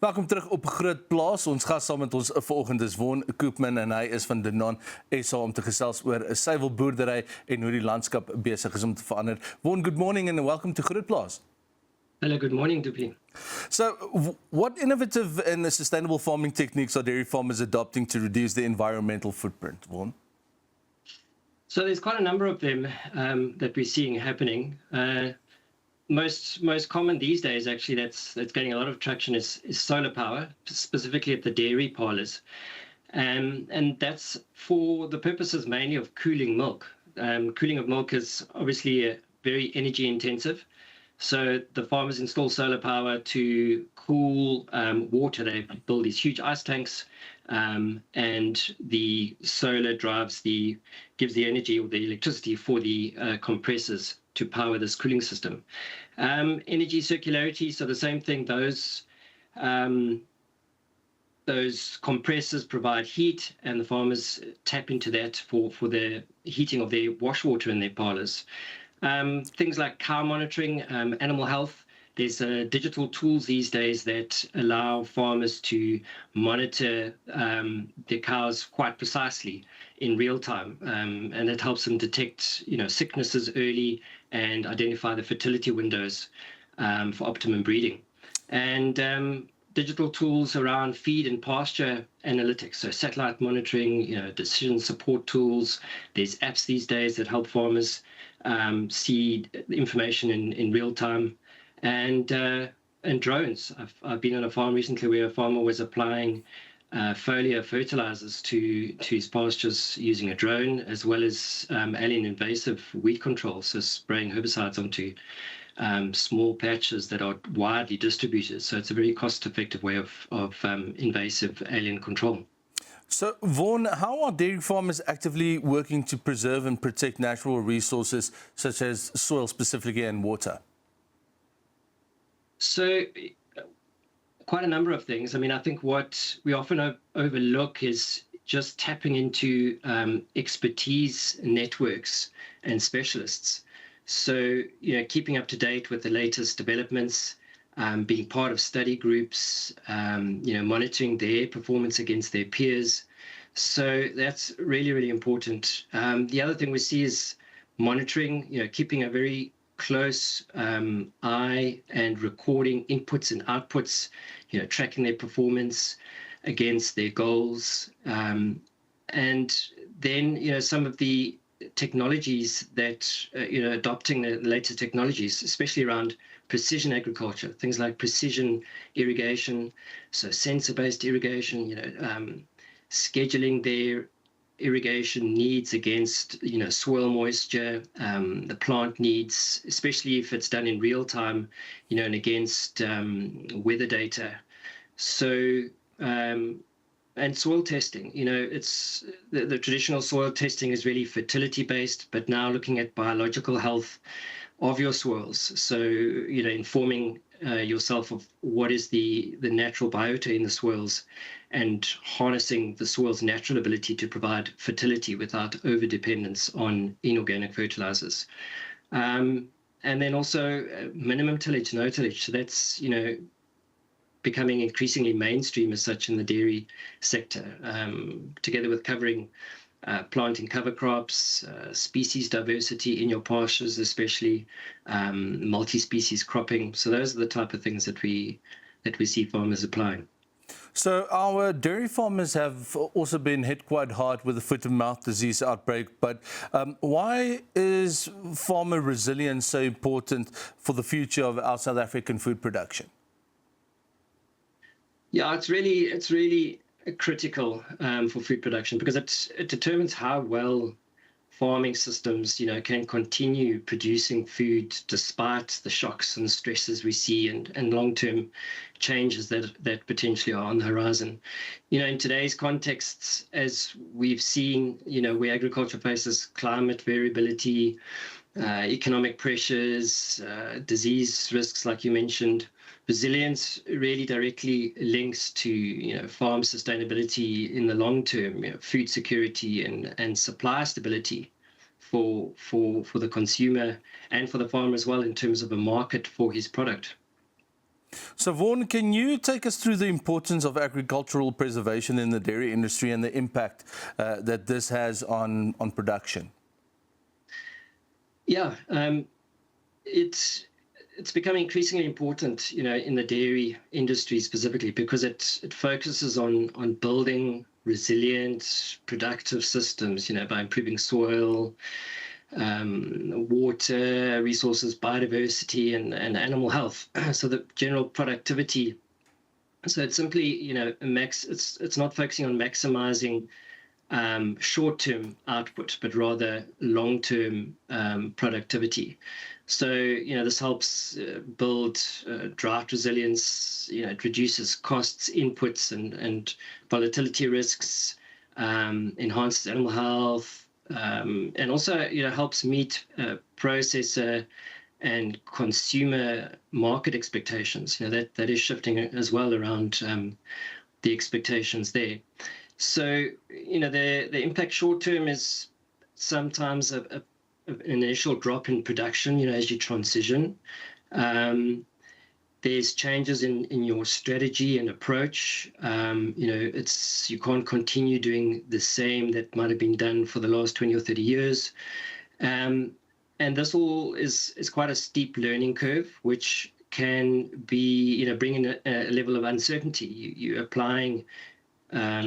Welkom terug op GROOTplaas. Ons gas saam met ons vanoggend is Vaughan Koopman en hy is van Danone SA om te gesels oor suiwelboerdery en hoe die landskap besig is om te verander. Vaughan, good morning and welcome to GROOTplaas. Hello, good morning, Dupi. So, what innovative and sustainable farming techniques are dairy farmers adopting to reduce their environmental footprint, Vaughan? So there's quite a number of them that we're seeing happening. Most common these days, actually, that's getting a lot of traction is solar power, specifically at the dairy parlours, and that's for the purposes mainly of cooling milk. Cooling of milk is obviously very energy intensive, so the farmers install solar power to cool water. They build these huge ice tanks, and the solar gives the energy or the electricity for the compressors to power this cooling system. Energy circularity, so the same thing. Those compressors provide heat, and the farmers tap into that for the heating of their wash water in their parlours. Things like cow monitoring, animal health. There's digital tools these days that allow farmers to monitor their cows quite precisely in real time, and it helps them detect, sicknesses early and identify the fertility windows for optimum breeding. And digital tools around feed and pasture analytics, so satellite monitoring, decision support tools. There's apps these days that help farmers see information in real time. And drones. I've been on a farm recently where a farmer was applying foliar fertilizers to his pastures using a drone, as well as alien invasive weed control, so spraying herbicides onto small patches that are widely distributed. So it's a very cost-effective way of invasive alien control. So, Vaughan, how are dairy farmers actively working to preserve and protect natural resources such as soil specifically and water? So quite a number of things. I mean, I think what we often overlook is just tapping into expertise networks and specialists. So, keeping up to date with the latest developments, being part of study groups, monitoring their performance against their peers. So that's really, really important. The other thing we see is monitoring, keeping a very close eye and recording inputs and outputs, tracking their performance against their goals. And then, some of the technologies that, adopting the latest technologies, especially around precision agriculture, things like precision irrigation, so sensor-based irrigation, scheduling their irrigation needs against, soil moisture, the plant needs, especially if it's done in real time, and against weather data. So, and soil testing, it's the traditional soil testing is really fertility based, but now looking at biological health of your soils. So, informing yourself of what is the natural biota in the soils and harnessing the soil's natural ability to provide fertility without over-dependence on inorganic fertilizers. And then also minimum tillage, no tillage. So that's, becoming increasingly mainstream as such in the dairy sector, together with covering planting cover crops, species diversity in your pastures, especially multi-species cropping. So those are the type of things that we see farmers applying. So our dairy farmers have also been hit quite hard with the foot and mouth disease outbreak, but why is farmer resilience so important for the future of our South African food production? Yeah, it's really critical for food production, because it determines how well farming systems, can continue producing food despite the shocks and stresses we see and long-term changes that potentially are on the horizon. In today's contexts, as we've seen, where agriculture faces climate variability, economic pressures, disease risks, like you mentioned, resilience really directly links to farm sustainability in the long term, food security and supply stability for the consumer and for the farmer as well, in terms of a market for his product. So Vaughan, can you take us through the importance of agricultural preservation in the dairy industry and the impact that this has on production? Yeah, it's becoming increasingly important, in the dairy industry specifically, because it focuses on building resilient, productive systems, by improving soil, water, resources, biodiversity, and animal health. So the general productivity. So it's simply, it's not focusing on maximizing short-term output, but rather long-term productivity. So, this helps build drought resilience. It reduces costs, inputs, and volatility risks, enhances animal health, and also, helps meet processor and consumer market expectations. That is shifting as well around the expectations there. So, the impact short term is sometimes an initial drop in production, as you transition. There's changes in your strategy and approach. You can't continue doing the same that might have been done for the last 20 or 30 years. And this all is quite a steep learning curve, which can be, bringing a level of uncertainty. You're applying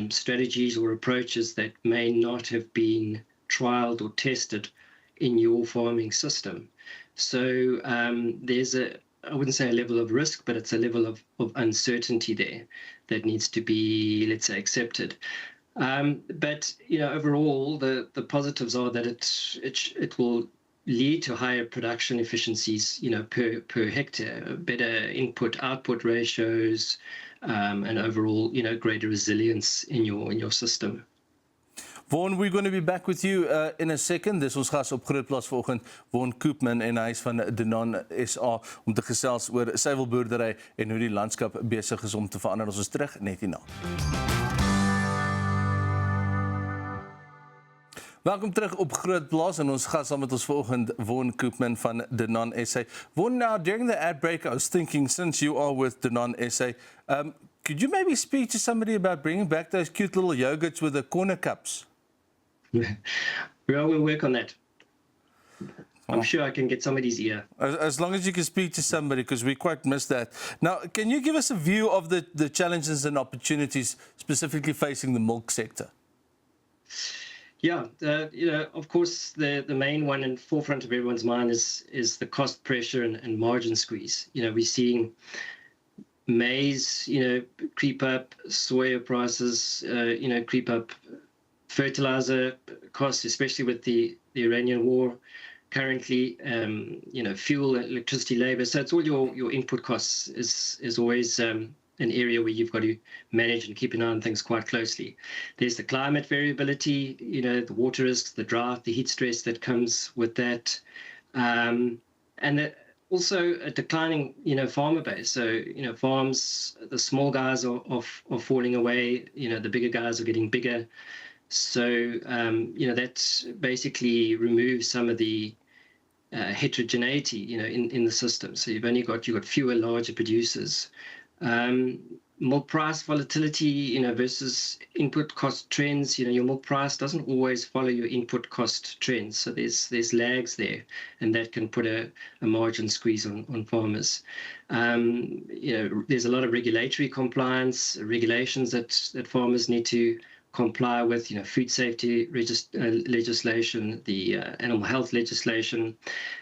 strategies or approaches that may not have been trialed or tested in your farming system. So there's I wouldn't say a level of risk, but it's a level of uncertainty there that needs to be, let's say, accepted. But overall, the positives are that it will lead to higher production efficiencies, per hectare, better input-output ratios, and overall, greater resilience in your system. Vaughan, we're going to be back with you in a second. Dis ons gas op GROOTplaas vanoggend, Vaughan Koopman, en hy is van Danone SA om te gesels oor suiwelboerdery en hoe die landskap besig is om te verander. Ons is terug net hierna. Welkom terug op GROOTplaas en ons gas saam met ons vanoggend Vaughan Koopman van Danone SA. Vaughan, now during the ad break, I was thinking, since you are with Danone SA, could you maybe speak to somebody about bringing back those cute little yogurts with the corner cups? Well, we'll work on that. I'm sure I can get somebody's ear. As long as you can speak to somebody, because we quite missed that. Now, can you give us a view of the challenges and opportunities specifically facing the milk sector? Yeah, of course, the main one in forefront of everyone's mind is the cost pressure and margin squeeze. We're seeing maize, creep up, soya prices, creep up, fertilizer costs, especially with the Iranian war currently, fuel, electricity, labor. So it's all your input costs is always an area where you've got to manage and keep an eye on things quite closely. There's the climate variability, the water risks, the drought, the heat stress that comes with that. And also a declining, farmer base. So, farms, the small guys are falling away, the bigger guys are getting bigger. So, that basically removes some of the heterogeneity, in the system. So you've got fewer larger producers. Milk price volatility, versus input cost trends. Your milk price doesn't always follow your input cost trends. So there's lags there, and that can put a margin squeeze on farmers. There's a lot of regulatory compliance, regulations that farmers need to comply with, food safety legislation, the animal health legislation,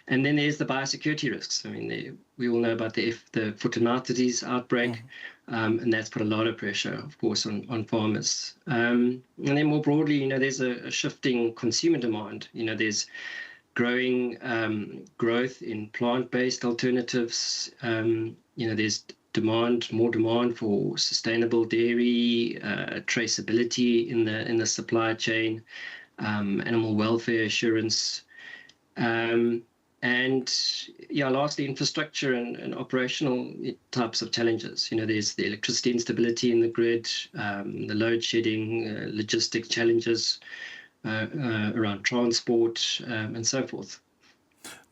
and then there's the biosecurity risks. I mean, we all know about the foot and mouth disease outbreak, and that's put a lot of pressure, of course, on farmers. And then more broadly, there's a shifting consumer demand. There's growing growth in plant-based alternatives. There's more demand for sustainable dairy, traceability in the supply chain, animal welfare assurance, and lastly, infrastructure and operational types of challenges. There's the electricity instability in the grid, the load shedding, logistic challenges around transport, and so forth.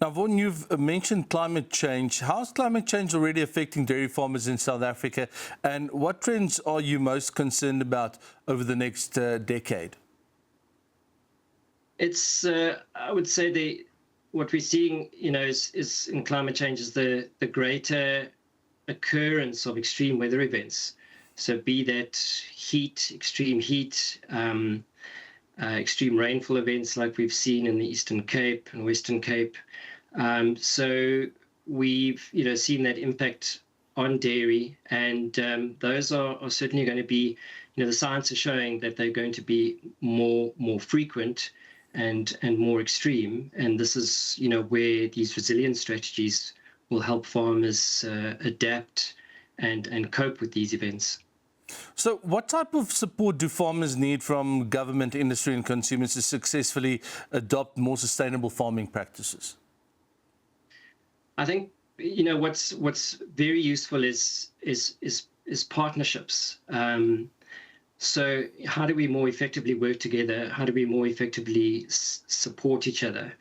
Now, Vaughan, you've mentioned climate change. How is climate change already affecting dairy farmers in South Africa? And what trends are you most concerned about over the next decade? It's, I would say, what we're seeing, is in climate change is the greater occurrence of extreme weather events. So be that heat, extreme heat, extreme rainfall events like we've seen in the Eastern Cape and Western Cape. So we've seen that impact on dairy, and those are certainly going to be, the science is showing that they're going to be more frequent and more extreme. And this is where these resilience strategies will help farmers adapt and cope with these events. So what type of support do farmers need from government, industry and consumers to successfully adopt more sustainable farming practices? I think what's very useful is partnerships. So how do we more effectively work together? How do we more effectively support each other?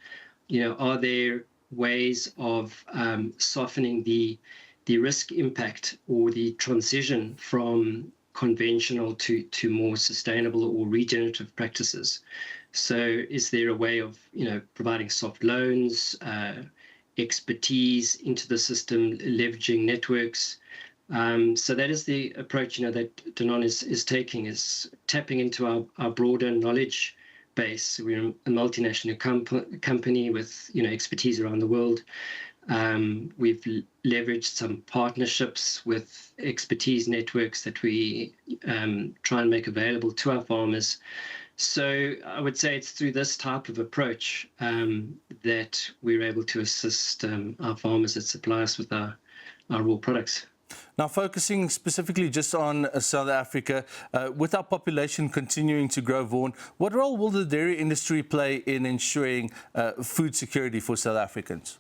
Are there ways of softening the risk impact or the transition from conventional to more sustainable or regenerative practices? So is there a way of providing soft loans, expertise into the system, leveraging networks? So that is the approach that Danone is taking, is tapping into our broader knowledge base. We're a multinational company with expertise around the world. We've leveraged some partnerships with expertise networks that we try and make available to our farmers. So I would say it's through this type of approach that we're able to assist our farmers that supply us with our raw products. Now, focusing specifically just on South Africa, with our population continuing to grow, Vaughan, what role will the dairy industry play in ensuring food security for South Africans?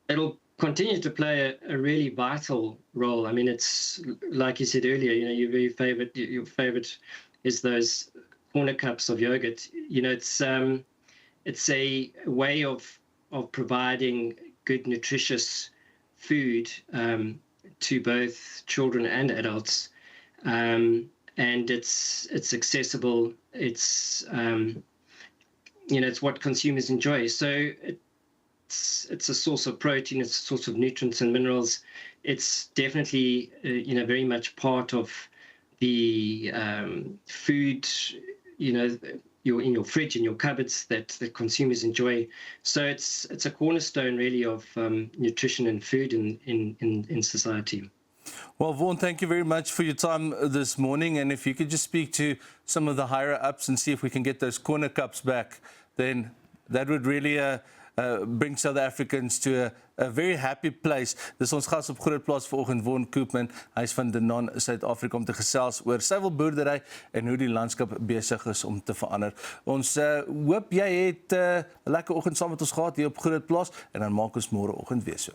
It'll continue to play a really vital role. I mean, it's like you said earlier, your favorite is those corner cups of yogurt. It's a way of providing good, nutritious food to both children and adults, and it's accessible. It's it's what consumers enjoy. So it's a source of protein. It's a source of nutrients and minerals. It's definitely very much part of the food in your fridge, in your cupboards that the consumers enjoy. So it's a cornerstone really of nutrition and food in society. Well, Vaughan, thank you very much for your time this morning. And if you could just speak to some of the higher ups and see if we can get those corner cups back, then that would really bring South Africans to a very happy place. Dis ons gas op GROOTplaas vanoggend, Vaughan Koopman. Hy is van Danone Suid-Afrika om te gesels oor suiwelboerdery en hoe die landskap besig is om te verander. Ons hoop jy het 'n lekker oggend saam met ons gehad hier op GROOTplaas en dan maak ons môre oggend weer so.